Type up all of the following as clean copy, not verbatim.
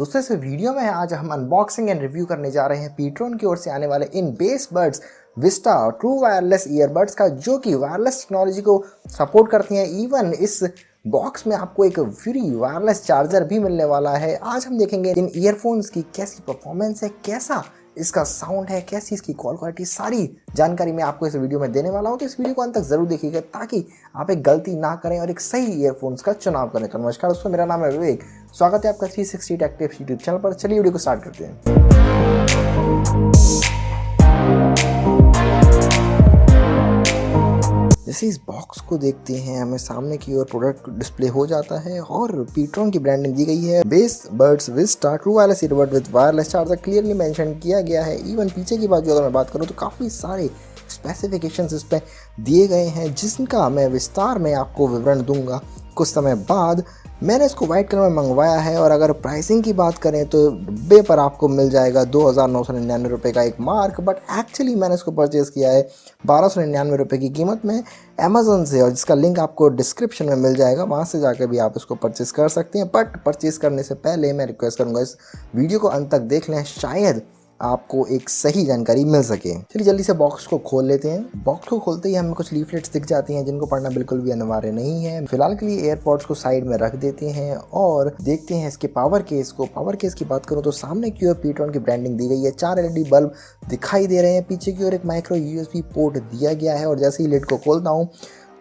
दोस्तों इस वीडियो में आज हम अनबॉक्सिंग एंड रिव्यू करने जा रहे हैं पीट्रॉन की ओर से आने वाले इन base buds vista true wireless earbuds का, जो कि वायरलेस टेक्नोलॉजी को सपोर्ट करती हैं। इवन इस बॉक्स में आपको एक फ्री वायरलेस चार्जर भी मिलने वाला है। आज हम देखेंगे इन ईयरफोन्स की कैसी परफॉर्मेंस है, कैसा इसका साउंड है, कैसी इसकी कॉल क्वालिटी, सारी जानकारी मैं आपको इस वीडियो में देने वाला हूं। तो इस वीडियो को अंत तक जरूर देखिएगा ताकि आप एक गलती ना करें और एक सही ईयरफोन्स का चुनाव करें। तो नमस्कार दोस्तों, मेरा नाम है विवेक, स्वागत है आपका 360 टेक टिप्स यूट्यूब चैनल पर। चलिए वीडियो को स्टार्ट करते हैं। जैसे इस बॉक्स को देखते हैं, हमें सामने की ओर प्रोडक्ट डिस्प्ले हो जाता है और पीट्रॉन की ब्रांडिंग दी गई है। Base buds vista true wireless earbud with wireless charger clearly mention किया गया है। इवन पीछे की बात अगर मैं बात करूं तो काफ़ी सारे स्पेसिफिकेशंस इस पर दिए गए हैं, जिनका मैं विस्तार में आपको विवरण दूंगा कुछ समय बाद। मैंने इसको वाइट कलर में मंगवाया है और अगर प्राइसिंग की बात करें तो डब्बे पर आपको मिल जाएगा 2999 रुपये का एक मार्क, बट एक्चुअली मैंने इसको परचेज़ किया है 1299 रुपये की कीमत में अमेज़न से, और जिसका लिंक आपको डिस्क्रिप्शन में मिल जाएगा, वहाँ से जाकर भी आप इसको परचेज़ कर सकते हैं। बट परचेज़ करने से पहले मैं रिक्वेस्ट करूँगा इस वीडियो को अंत तक देख लें, शायद आपको एक सही जानकारी मिल सके। चलिए जल्दी से बॉक्स को खोल लेते हैं। बॉक्स को खोलते ही हमें कुछ लीफलेट्स दिख जाती हैं, जिनको पढ़ना बिल्कुल भी अनिवार्य नहीं है। फिलहाल के लिए एयरपॉड्स को साइड में रख देते हैं और देखते हैं इसके पावर केस को। पावर केस की बात करूं तो सामने की ओर पीट्रॉन की ब्रांडिंग दी गई है। 4 LED बल्ब दिखाई दे रहे हैं। पीछे की ओर एक माइक्रो USB पोर्ट दिया गया है और जैसे ही लिड को खोलता हूँ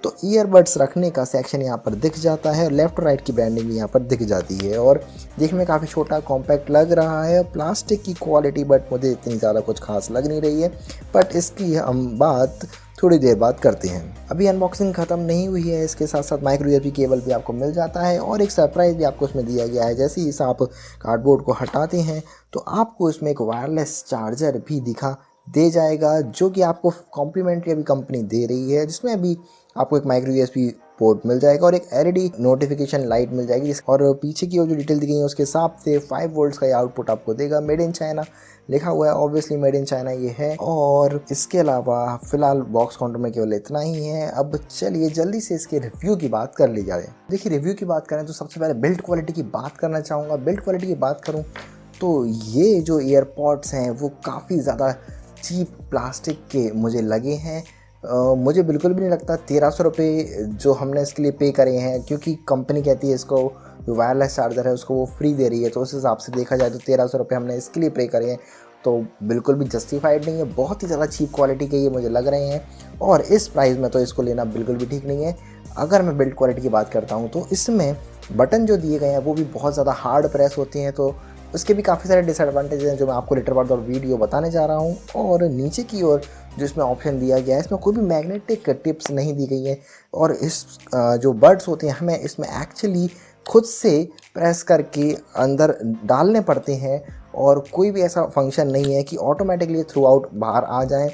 तो ईयरबड्स रखने का सेक्शन यहाँ पर दिख जाता है और लेफ्ट और राइट की ब्रांडिंग भी यहाँ पर दिख जाती है और देखने में काफ़ी छोटा कॉम्पैक्ट लग रहा है। प्लास्टिक की क्वालिटी बट मुझे इतनी ज़्यादा कुछ खास लग नहीं रही है, बट इसकी हम बात थोड़ी देर बाद करते हैं। अभी अनबॉक्सिंग ख़त्म नहीं हुई है। इसके साथ साथ माइक्रो USB केबल भी आपको मिल जाता है और एक सरप्राइज़ भी आपको इसमें दिया गया है। जैसे ही आप कार्डबोर्ड को हटाते हैं तो आपको इसमें एक वायरलेस चार्जर भी दिखा दे जाएगा, जो कि आपको कॉम्प्लीमेंट्री अभी कंपनी दे रही है, जिसमें अभी आपको एक माइक्रो USB पोर्ट मिल जाएगा और एक LED नोटिफिकेशन लाइट मिल जाएगी। और पीछे की ओर जो डिटेल दी गई है उसके हिसाब से 5 वोल्ट्स का आउटपुट आपको देगा। मेड इन चाइना लिखा हुआ है, ऑब्वियसली मेड इन चाइना ये है। और इसके अलावा फिलहाल बॉक्स काउंटर में केवल इतना ही है। अब चलिए जल्दी से इसके रिव्यू की बात कर ली जाए। देखिए रिव्यू की बात करें तो सबसे पहले बिल्ड क्वालिटी की बात करना चाहूँगा। बिल्ड क्वालिटी की बात करूँ तो ये जो ईयरपॉड्स हैं वो काफ़ी ज़्यादा चीप प्लास्टिक के मुझे लगे हैं। मुझे बिल्कुल भी नहीं लगता 1300 रुपये जो हमने इसके लिए पे करे हैं, क्योंकि कंपनी कहती है इसको जो वायरलेस चार्जर है उसको वो फ्री दे रही है, तो उस हिसाब से देखा जाए तो 1300 रुपये हमने इसके लिए पे करे हैं, तो बिल्कुल भी जस्टिफाइड नहीं है। बहुत ही ज़्यादा चीप क्वालिटी के ये मुझे लग रहे हैं और इस प्राइस में तो इसको लेना बिल्कुल भी ठीक नहीं है। अगर मैं बिल्ड क्वालिटी की बात करता हूँ तो इसमें बटन जो दिए गए हैं वो भी बहुत ज़्यादा हार्ड प्रेस होते हैं, तो उसके भी काफ़ी सारे डिसएडवांटेज हैं जो मैं आपको लेटर बाद और वीडियो बताने जा रहा हूँ। और नीचे की ओर जो इसमें ऑप्शन दिया गया है, इसमें कोई भी मैग्नेटिक टिप्स नहीं दी गई है और इस जो बड्स होते हैं हमें इसमें एक्चुअली खुद से प्रेस करके अंदर डालने पड़ते हैं और कोई भी ऐसा फंक्शन नहीं है कि ऑटोमेटिकली थ्रू आउट बाहर आ जाएँ।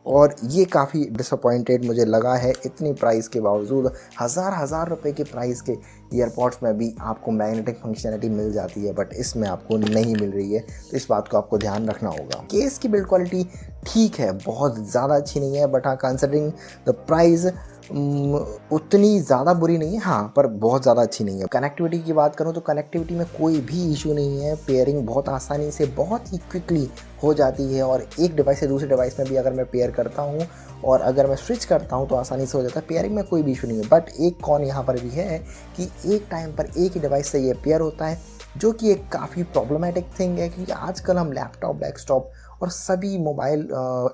और ये काफ़ी डिसअपॉइंटेड मुझे लगा है। इतनी प्राइस के बावजूद हज़ार रुपए के प्राइस के ईयरपॉड्स में भी आपको मैग्नेटिक फंक्शनलिटी मिल जाती है, बट इसमें आपको नहीं मिल रही है, तो इस बात को आपको ध्यान रखना होगा। केस की बिल्ड क्वालिटी ठीक है, बहुत ज़्यादा अच्छी नहीं है, बट हाँ कंसिडरिंग द प्राइस उतनी ज़्यादा बुरी नहीं है, हाँ पर बहुत ज़्यादा अच्छी नहीं है। कनेक्टिविटी की बात करूँ तो कनेक्टिविटी में कोई भी इशू नहीं है। पेयरिंग बहुत आसानी से बहुत ही क्विकली हो जाती है और एक डिवाइस से दूसरे डिवाइस में भी अगर मैं पेयर करता हूँ और अगर मैं स्विच करता हूँ तो आसानी से हो जाता है। पेयरिंग में कोई भी इशू नहीं है, बट एक कॉन यहाँ पर भी है कि एक टाइम पर एक ही डिवाइस से ये पेयर होता है, जो कि एक काफ़ी प्रॉब्लमेटिक थिंग है, क्योंकि आजकल हम लैपटॉप, डेस्कटॉप और सभी मोबाइल,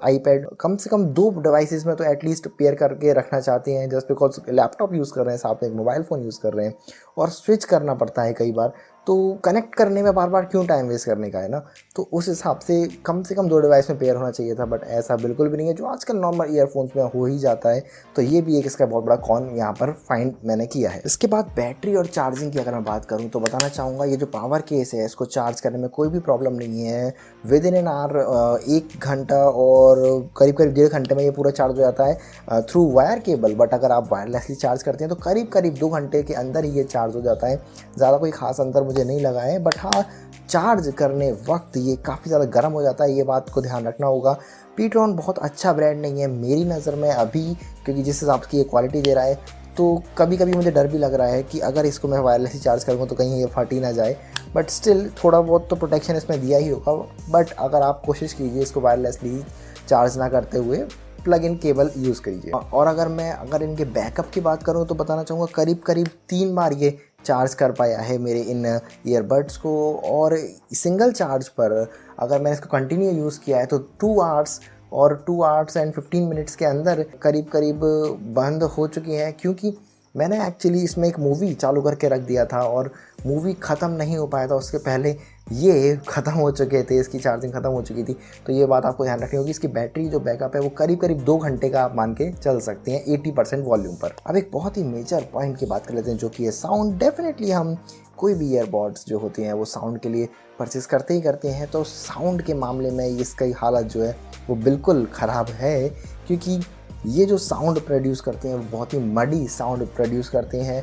आईपैड कम से कम 2 डिवाइसेस में तो एटलीस्ट पेयर करके रखना चाहते हैं, जस्ट बिकॉज लैपटॉप यूज़ कर रहे हैं, साथ में एक मोबाइल फ़ोन यूज़ कर रहे हैं और स्विच करना पड़ता है कई बार, तो कनेक्ट करने में बार बार क्यों टाइम वेस्ट करने का है ना। तो उस हिसाब से कम 2 डिवाइस में पेयर होना चाहिए था, बट ऐसा बिल्कुल भी नहीं है, जो आजकल नॉर्मल ईयरफोन्स में हो ही जाता है। तो ये भी एक इसका बहुत बड़ा कॉन यहाँ पर फाइंड मैंने किया है। इसके बाद बैटरी और चार्जिंग की अगर मैं बात करूँ तो बताना चाहूँगा ये जो पावर केस है इसको चार्ज करने में कोई भी प्रॉब्लम नहीं है। विद इन एन आवर 1 घंटा और करीब 1.5 घंटे में ये पूरा चार्ज हो जाता है थ्रू वायर केबल, बट अगर आप वायरलेसली चार्ज करते हैं तो करीब 2 घंटे के अंदर ही ये चार्ज हो जाता है। ज़्यादा कोई खास अंतर मुझे नहीं लगा है, बट हाँ चार्ज करने वक्त ये काफ़ी ज़्यादा गर्म हो जाता है, ये बात को ध्यान रखना होगा। पीट्रॉन बहुत अच्छा ब्रांड नहीं है मेरी नज़र में अभी, क्योंकि जिस हिसाब की ये क्वालिटी दे रहा है तो कभी कभी मुझे डर भी लग रहा है कि अगर इसको मैं वायरलेसली चार्ज करूँगा तो कहीं ये फट ही ना जाए, बट स्टिल थोड़ा बहुत तो प्रोटेक्शन इसमें दिया ही होगा। बट अगर आप कोशिश कीजिए इसको वायरलेसली चार्ज ना करते हुए प्लग इन केबल यूज़ करिए। और अगर इनके बैकअप की बात करूँ तो बताना चाहूँगा करीब 3 बार ये चार्ज कर पाया है मेरे इन ईयरबड्स को। और सिंगल चार्ज पर अगर मैंने इसको कंटिन्यू यूज़ किया है तो 2 आवर्स और 2 आवर्स एंड 15 मिनट्स के अंदर करीब बंद हो चुकी हैं, क्योंकि मैंने एक्चुअली इसमें एक मूवी चालू करके रख दिया था और मूवी ख़त्म नहीं हो पाया था, उसके पहले ये ख़त्म हो चुके थे, इसकी चार्जिंग ख़त्म हो चुकी थी। तो ये बात आपको ध्यान रखनी होगी। इसकी बैटरी जो बैकअप है वो करीब 2 घंटे का आप मान के चल सकते हैं 80% वॉल्यूम पर। अब एक बहुत ही मेजर पॉइंट की बात कर लेते हैं जो कि है साउंड। डेफिनेटली हम कोई भी ईयरबड्स जो होते हैं वो साउंड के लिए परचेज़ करते ही करते हैं, तो साउंड के मामले में इसका हालत जो है वो बिल्कुल ख़राब है, क्योंकि ये जो साउंड प्रोड्यूस करते हैं वो बहुत ही मडी साउंड प्रोड्यूस करते हैं।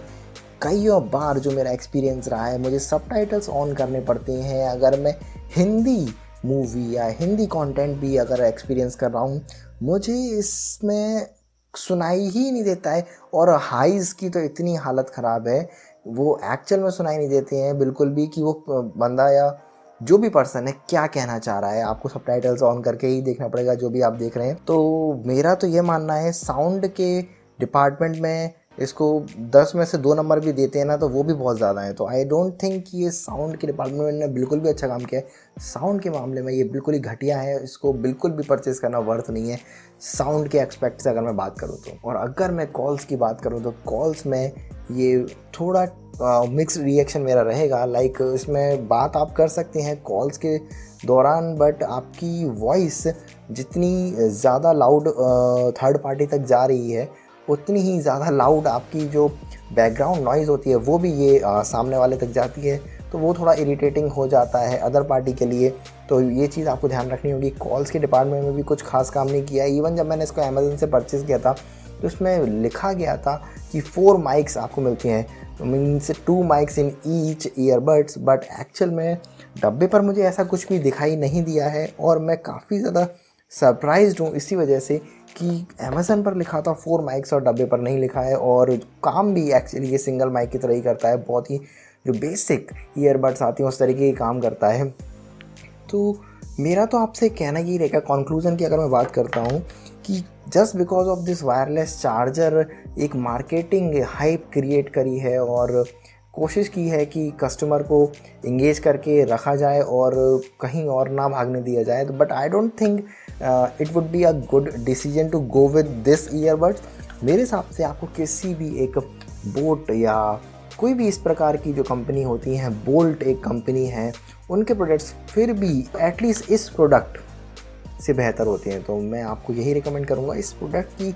कई बार जो मेरा एक्सपीरियंस रहा है, मुझे सबटाइटल्स ऑन करने पड़ते हैं अगर मैं हिंदी मूवी या हिंदी कंटेंट भी अगर एक्सपीरियंस कर रहा हूँ, मुझे इसमें सुनाई ही नहीं देता है। और हाइज़ की तो इतनी हालत ख़राब है, वो एक्चुअल में सुनाई नहीं देते हैं बिल्कुल भी कि वो बंदा या जो भी पर्सन है क्या कहना चाह रहा है। आपको सबटाइटल्स ऑन करके ही देखना पड़ेगा जो भी आप देख रहे हैं। तो मेरा तो ये मानना है साउंड के डिपार्टमेंट में इसको 10 में से 2 नंबर भी देते हैं ना, तो वो भी बहुत ज़्यादा है। तो आई डोंट थिंक कि ये साउंड के डिपार्टमेंट ने बिल्कुल भी अच्छा काम किया है। साउंड के मामले में ये बिल्कुल ही घटिया है, इसको बिल्कुल भी परचेज़ करना वर्थ नहीं है साउंड के एक्सपेक्ट से अगर मैं बात करूँ तो। और अगर मैं कॉल्स की बात करूँ तो कॉल्स में ये थोड़ा मिक्स रिएक्शन मेरा रहेगा। लाइक इसमें बात आप कर सकते हैं कॉल्स के दौरान, बट आपकी वॉइस जितनी ज़्यादा लाउड थर्ड पार्टी तक जा रही है उतनी ही ज़्यादा लाउड आपकी जो बैकग्राउंड नॉइज़ होती है वो भी ये सामने वाले तक जाती है, तो वो थोड़ा इरिटेटिंग हो जाता है अदर पार्टी के लिए। तो ये चीज़ आपको ध्यान रखनी होगी। कॉल्स के डिपार्टमेंट में भी कुछ खास काम नहीं किया। इवन जब मैंने इसको अमेज़न से परचेज़ किया था तो उसमें लिखा गया था कि 4 माइक्स आपको मिलती हैं, means 2 mics in each earbuds, but actual में डब्बे पर मुझे ऐसा कुछ भी दिखाई नहीं दिया है। और मैं काफ़ी ज़्यादा सरप्राइज्ड हूँ इसी वजह से कि अमेज़न पर लिखा था 4 माइक्स और डब्बे पर नहीं लिखा है। और काम भी एक्चुअली ये सिंगल माइक की तरह ही करता है, बहुत ही जो बेसिक ईयरबड्स आती हैं उस तरीके की काम करता है। तो मेरा तो आपसे कहना ही रहेगा कंक्लूजन की अगर मैं बात करता हूँ कि just because of this wireless charger एक मार्केटिंग हाइप क्रिएट करी है और कोशिश की है कि कस्टमर को इंगेज करके रखा जाए और कहीं और ना भागने दिया जाए। But I don't think it would be a good decision to go with this earbuds. मेरे हिसाब से आपको किसी भी एक बोट या कोई भी इस प्रकार की जो कंपनी होती हैं, बोल्ट एक कंपनी है, उनके प्रोडक्ट्स फिर भी एटलीस्ट इस प्रोडक्ट से बेहतर होते हैं। तो मैं आपको यही रिकमेंड करूँगा इस प्रोडक्ट की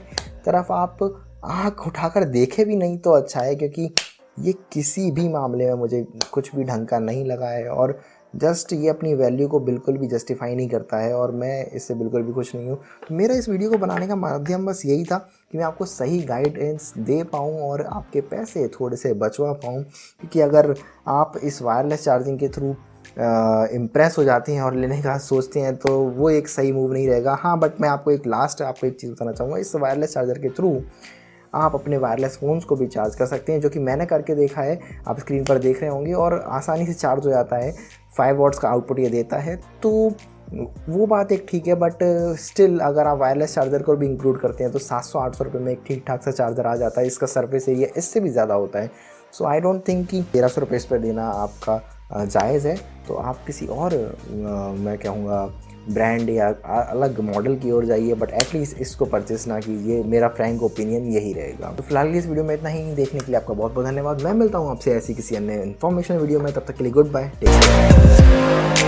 तरफ आप आँख उठाकर देखे भी नहीं तो अच्छा है, क्योंकि ये किसी भी मामले में मुझे कुछ भी ढंग का नहीं लगा है और जस्ट ये अपनी वैल्यू को बिल्कुल भी जस्टिफाई नहीं करता है और मैं इससे बिल्कुल भी खुश नहीं हूँ। तो मेरा इस वीडियो को बनाने का माध्यम बस यही था कि मैं आपको सही गाइडेंस दे पाऊँ और आपके पैसे थोड़े से बचवा पाऊँ, क्योंकि अगर आप इस वायरलेस चार्जिंग के थ्रू इम्प्रेस हो जाते हैं और लेने का सोचते हैं तो वो एक सही मूव नहीं रहेगा। हाँ, बट मैं आपको एक चीज़ बताना चाहूँगा, इस वायरलेस चार्जर के थ्रू आप अपने वायरलेस फ़ोन्स को भी चार्ज कर सकते हैं, जो कि मैंने करके देखा है, आप स्क्रीन पर देख रहे होंगे, और आसानी से चार्ज हो जाता है। 5 वॉट्स का आउटपुट ये देता है, तो वो बात एक ठीक है। बट स्टिल अगर आप वायरलेस चार्जर को भी इंक्लूड करते हैं तो 700-800 रुपये में एक ठीक ठाक सा चार्जर आ जाता है। इसका सरफेस एरिया इससे भी ज़्यादा होता है। सो आई डोंट थिंक कि 1300 रुपये इस पर देना आपका जायज़ है। तो आप किसी और मैं कहूँगा ब्रांड या अलग मॉडल की ओर जाइए, बट एटलीस्ट इसको परचेस ना कीजिए। मेरा फ्रैंक ओपिनियन यही रहेगा। तो फिलहाल इस वीडियो में इतना ही। देखने के लिए आपका बहुत बहुत धन्यवाद। मैं मिलता हूँ आपसे ऐसी किसी अन्य इन्फॉर्मेशन वीडियो में, तब तक के लिए गुड बाय, टेक केयर।